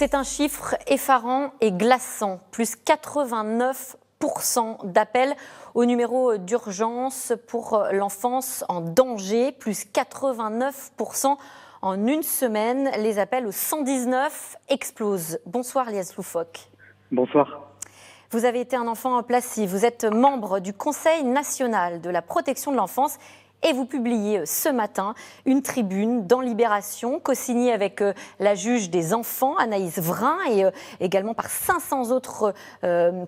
C'est un chiffre effarant et glaçant. Plus 89% d'appels au numéro d'urgence pour l'enfance en danger. Plus 89% en une semaine. Les appels au 119 explosent. Bonsoir Lies Loufoque. Bonsoir. Vous avez été un enfant placé. Vous êtes membre du Conseil national de la protection de l'enfance. Et vous publiez ce matin une tribune dans Libération, co-signée avec la juge des enfants, Anaïs Vrin, et également par 500 autres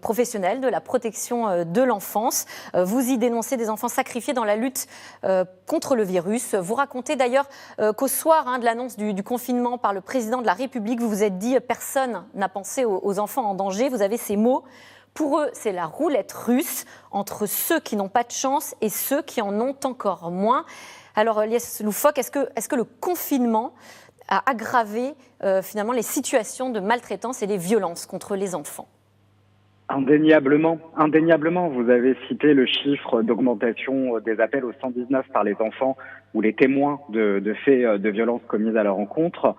professionnels de la protection de l'enfance. Vous y dénoncez des enfants sacrifiés dans la lutte contre le virus. Vous racontez d'ailleurs qu'au soir de l'annonce du confinement par le président de la République, vous vous êtes dit « personne n'a pensé aux enfants en danger ». Vous avez ces mots. Pour eux, c'est la roulette russe entre ceux qui n'ont pas de chance et ceux qui en ont encore moins. Alors, Lies Loufoque, est-ce que le confinement a aggravé finalement les situations de maltraitance et les violences contre les enfants ? Indéniablement. Vous avez cité le chiffre d'augmentation des appels au 119 par les enfants ou les témoins de faits de violences commises à leur encontre.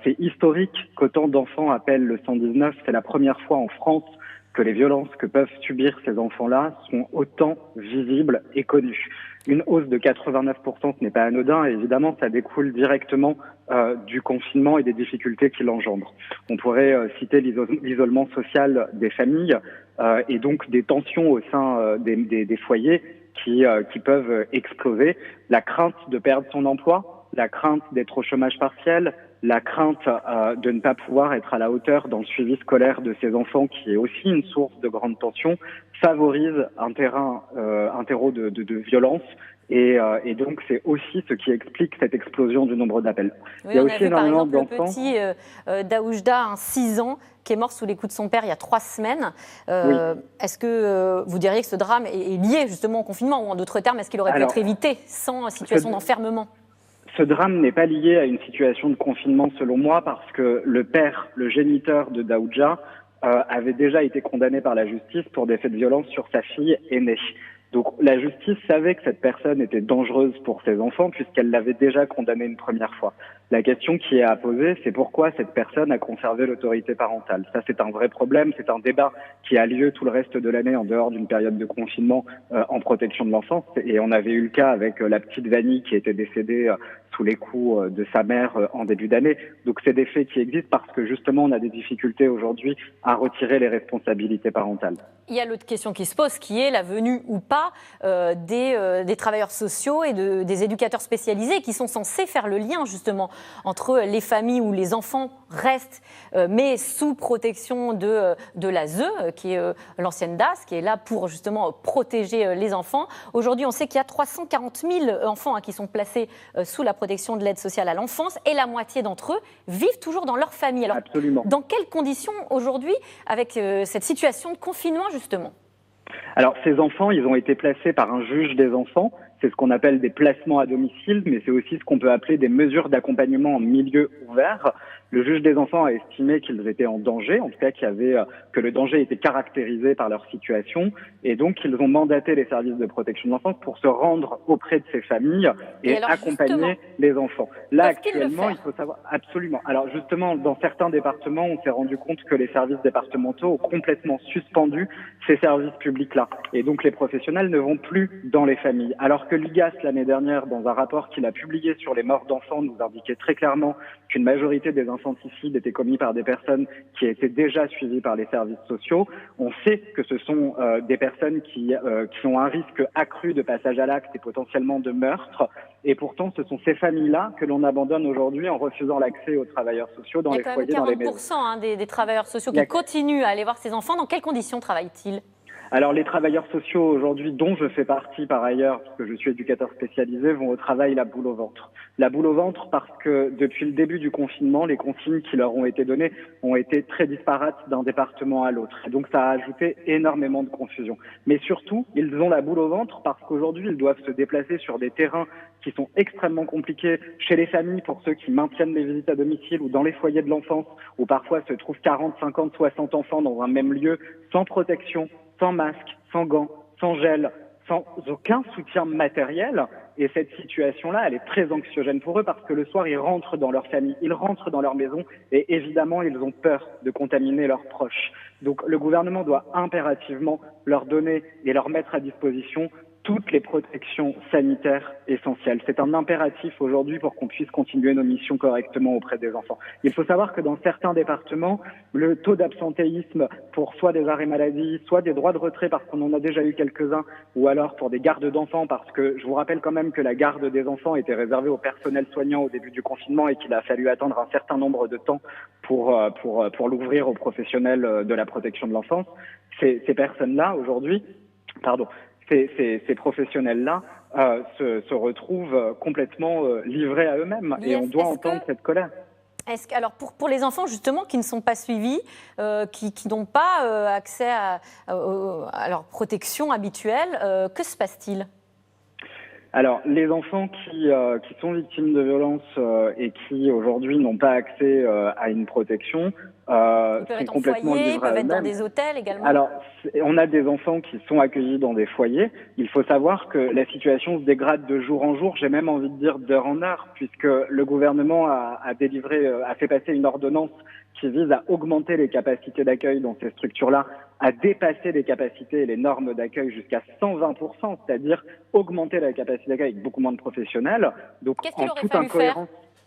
C'est historique qu'autant d'enfants appellent le 119. C'est la première fois en France que les violences que peuvent subir ces enfants-là sont autant visibles et connues. Une hausse de 89%, ce n'est pas anodin, et évidemment, ça découle directement du confinement et des difficultés qu'il engendre. On pourrait citer l'isolement social des familles et donc des tensions au sein des foyers qui peuvent exploser. La crainte de perdre son emploi, la crainte d'être au chômage partiel, la crainte de ne pas pouvoir être à la hauteur dans le suivi scolaire de ses enfants, qui est aussi une source de grande tension, favorise un terreau de violence. Et donc, c'est aussi ce qui explique cette explosion du nombre d'appels. Oui, il y a aussi énormément d'enfants. Par exemple, le petit Daoujda, 6 ans, qui est mort sous les coups de son père il y a 3 semaines. Oui. Est-ce que vous diriez que ce drame est lié justement au confinement, ou en d'autres termes, est-ce qu'il aurait pu être évité sans situation d'enfermement ? Ce drame n'est pas lié à une situation de confinement, selon moi, parce que le père, le géniteur de Daoudja, avait déjà été condamné par la justice pour des faits de violence sur sa fille aînée. Donc la justice savait que cette personne était dangereuse pour ses enfants puisqu'elle l'avait déjà condamné une première fois. La question qui est à poser, c'est pourquoi cette personne a conservé l'autorité parentale. Ça, c'est un vrai problème, c'est un débat qui a lieu tout le reste de l'année en dehors d'une période de confinement en protection de l'enfance. Et on avait eu le cas avec la petite Vanny qui était décédée sous les coups de sa mère en début d'année. Donc c'est des faits qui existent parce que justement on a des difficultés aujourd'hui à retirer les responsabilités parentales. Il y a l'autre question qui se pose, qui est la venue ou pas des travailleurs sociaux et des éducateurs spécialisés qui sont censés faire le lien justement entre les familles où les enfants restent, mais sous protection de l'ASE, qui est l'ancienne DAS, qui est là pour justement protéger les enfants. Aujourd'hui, on sait qu'il y a 340 000 enfants qui sont placés sous la protection de l'aide sociale à l'enfance, et la moitié d'entre eux vivent toujours dans leur famille. Alors, absolument. Dans quelles conditions aujourd'hui, avec cette situation de confinement justement ? Alors, ces enfants, ils ont été placés par un juge des enfants. C'est ce qu'on appelle des placements à domicile, mais c'est aussi ce qu'on peut appeler des mesures d'accompagnement en milieu ouvert. Le juge des enfants a estimé qu'ils étaient en danger, en tout cas que le danger était caractérisé par leur situation, et donc ils ont mandaté les services de protection de l'enfance pour se rendre auprès de ces familles et alors, accompagner les enfants. Là, actuellement, il faut savoir absolument. Alors justement, dans certains départements, on s'est rendu compte que les services départementaux ont complètement suspendu ces services publics-là, et donc les professionnels ne vont plus dans les familles. Alors que l'IGAS, l'année dernière, dans un rapport qu'il a publié sur les morts d'enfants, nous indiquait très clairement qu'une majorité des infanticides étaient commis par des personnes qui étaient déjà suivies par les services sociaux. On sait que ce sont des personnes qui ont un risque accru de passage à l'acte et potentiellement de meurtre. Et pourtant, ce sont ces familles-là que l'on abandonne aujourd'hui en refusant l'accès aux travailleurs sociaux dans les foyers, dans les maisons. Il y a quand même 40% des travailleurs sociaux qui continuent à aller voir ces enfants. Dans quelles conditions travaillent-ils ? Alors les travailleurs sociaux aujourd'hui, dont je fais partie par ailleurs, puisque je suis éducateur spécialisé, vont au travail la boule au ventre. La boule au ventre parce que depuis le début du confinement, les consignes qui leur ont été données ont été très disparates d'un département à l'autre. Et donc ça a ajouté énormément de confusion. Mais surtout, ils ont la boule au ventre parce qu'aujourd'hui, ils doivent se déplacer sur des terrains qui sont extrêmement compliqués chez les familles pour ceux qui maintiennent les visites à domicile ou dans les foyers de l'enfance où parfois se trouvent 40, 50, 60 enfants dans un même lieu sans protection, sans masque, sans gants, sans gel, sans aucun soutien matériel. Et cette situation-là, elle est très anxiogène pour eux parce que le soir, ils rentrent dans leur famille, ils rentrent dans leur maison et évidemment, ils ont peur de contaminer leurs proches. Donc le gouvernement doit impérativement leur donner et leur mettre à disposition toutes les protections sanitaires essentielles. C'est un impératif aujourd'hui pour qu'on puisse continuer nos missions correctement auprès des enfants. Il faut savoir que dans certains départements, le taux d'absentéisme pour soit des arrêts maladie, soit des droits de retrait parce qu'on en a déjà eu quelques-uns, ou alors pour des gardes d'enfants parce que je vous rappelle quand même que la garde des enfants était réservée au personnel soignant au début du confinement et qu'il a fallu attendre un certain nombre de temps pour l'ouvrir aux professionnels de la protection de l'enfance. Ces personnes-là aujourd'hui, ces professionnels-là se retrouvent complètement livrés à eux-mêmes et on doit entendre cette colère. Alors pour les enfants justement qui ne sont pas suivis, qui n'ont pas accès à leur protection habituelle, que se passe-t-il ? Alors, les enfants qui sont victimes de violences et qui aujourd'hui n'ont pas accès à une protection, ils peuvent être en foyer, ils peuvent être dans des hôtels également. Alors, on a des enfants qui sont accueillis dans des foyers. Il faut savoir que la situation se dégrade de jour en jour, j'ai même envie de dire d'heure en heure, puisque le gouvernement a fait passer une ordonnance qui vise à augmenter les capacités d'accueil dans ces structures-là, à dépasser les capacités et les normes d'accueil jusqu'à 120%, c'est-à-dire augmenter la capacité d'accueil avec beaucoup moins de professionnels. Donc, qu'est-ce qu'il aurait fallu faire ?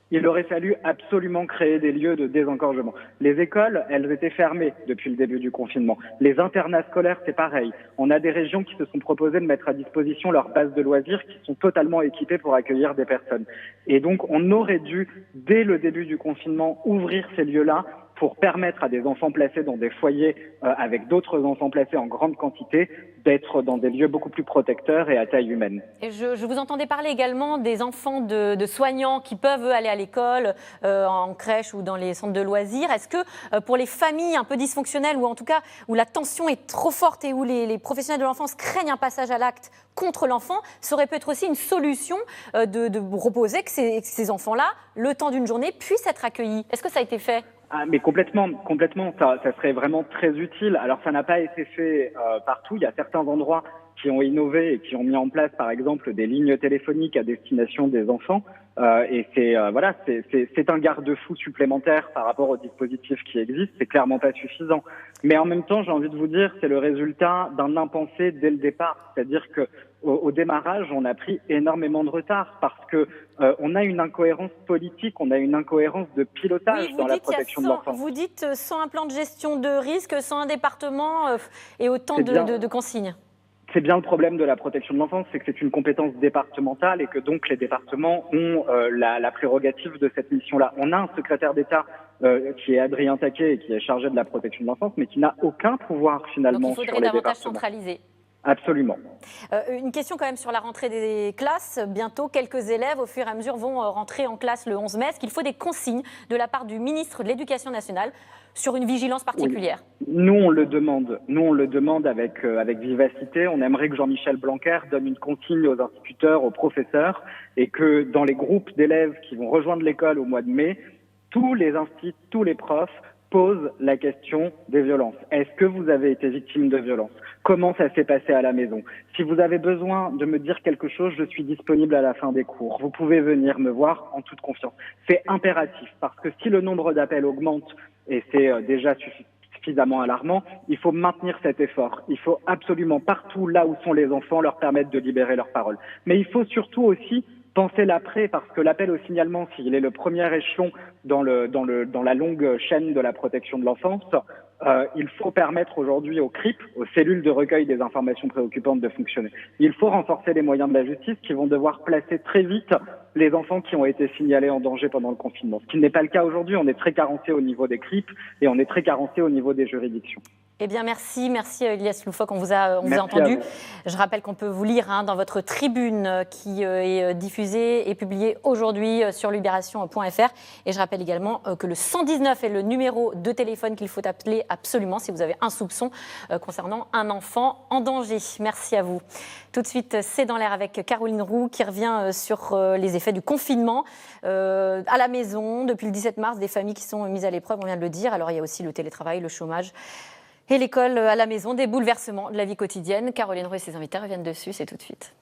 Il aurait fallu absolument créer des lieux de désengorgement. Les écoles, elles étaient fermées depuis le début du confinement. Les internats scolaires, c'est pareil. On a des régions qui se sont proposées de mettre à disposition leurs bases de loisirs qui sont totalement équipées pour accueillir des personnes. Et donc, on aurait dû, dès le début du confinement, ouvrir ces lieux-là pour permettre à des enfants placés dans des foyers avec d'autres enfants placés en grande quantité d'être dans des lieux beaucoup plus protecteurs et à taille humaine. Et je vous entendais parler également des enfants de soignants qui peuvent aller à l'école, en crèche ou dans les centres de loisirs. Est-ce que pour les familles un peu dysfonctionnelles ou en tout cas où la tension est trop forte et où les professionnels de l'enfance craignent un passage à l'acte contre l'enfant, ça aurait peut-être aussi une solution de proposer que ces enfants-là, le temps d'une journée, puissent être accueillis. Est-ce que ça a été fait ? Ah, mais complètement, ça serait vraiment très utile. Alors ça n'a pas été fait partout. Il y a certains endroits qui ont innové et qui ont mis en place, par exemple, des lignes téléphoniques à destination des enfants. Et c'est un garde-fou supplémentaire par rapport aux dispositifs qui existent. C'est clairement pas suffisant. Mais en même temps, j'ai envie de vous dire, c'est le résultat d'un impensé dès le départ. C'est-à-dire que au démarrage, on a pris énormément de retard parce que on a une incohérence politique, on a une incohérence de pilotage dans la protection de l'enfance. Vous dites sans un plan de gestion de risque, sans un département et autant de consignes. C'est bien le problème de la protection de l'enfance, c'est que c'est une compétence départementale et que donc les départements ont la prérogative de cette mission-là. On a un secrétaire d'État qui est Adrien Taquet et qui est chargé de la protection de l'enfance, mais qui n'a aucun pouvoir finalement sur les départements. Donc il faudrait davantage centraliser. Absolument. Une question quand même sur la rentrée des classes. Bientôt, quelques élèves, au fur et à mesure, vont rentrer en classe le 11 mai. Est-ce qu'il faut des consignes de la part du ministre de l'Éducation nationale sur une vigilance particulière ? Oui. Nous, on le demande avec vivacité. On aimerait que Jean-Michel Blanquer donne une consigne aux instituteurs, aux professeurs, et que dans les groupes d'élèves qui vont rejoindre l'école au mois de mai, tous les instituts, tous les profs posent la question des violences. Est-ce que vous avez été victime de violences ? Comment ça s'est passé à la maison ? Si vous avez besoin de me dire quelque chose, je suis disponible à la fin des cours. Vous pouvez venir me voir en toute confiance. C'est impératif parce que si le nombre d'appels augmente, et c'est déjà suffisamment alarmant, il faut maintenir cet effort. Il faut absolument partout là où sont les enfants leur permettre de libérer leur parole. Mais il faut surtout aussi penser l'après, parce que l'appel au signalement, s'il est le premier échelon dans la longue chaîne de la protection de l'enfance, il faut permettre aujourd'hui aux CRIP, aux cellules de recueil des informations préoccupantes, de fonctionner. Il faut renforcer les moyens de la justice qui vont devoir placer très vite les enfants qui ont été signalés en danger pendant le confinement. Ce qui n'est pas le cas aujourd'hui. On est très carencé au niveau des CRIP et on est très carencé au niveau des juridictions. Eh bien, merci Ilyes Loufoque, on vous a entendu. Je rappelle qu'on peut vous lire dans votre tribune qui est diffusée et publiée aujourd'hui sur libération.fr. Et je rappelle également que le 119 est le numéro de téléphone qu'il faut appeler absolument si vous avez un soupçon concernant un enfant en danger. Merci à vous. Tout de suite, c'est dans l'air avec Caroline Roux qui revient sur les effets du confinement à la maison. Depuis le 17 mars, des familles qui sont mises à l'épreuve, on vient de le dire. Alors, il y a aussi le télétravail, le chômage et l'école à la maison, des bouleversements de la vie quotidienne. Caroline Roux et ses invités reviennent dessus, c'est tout de suite.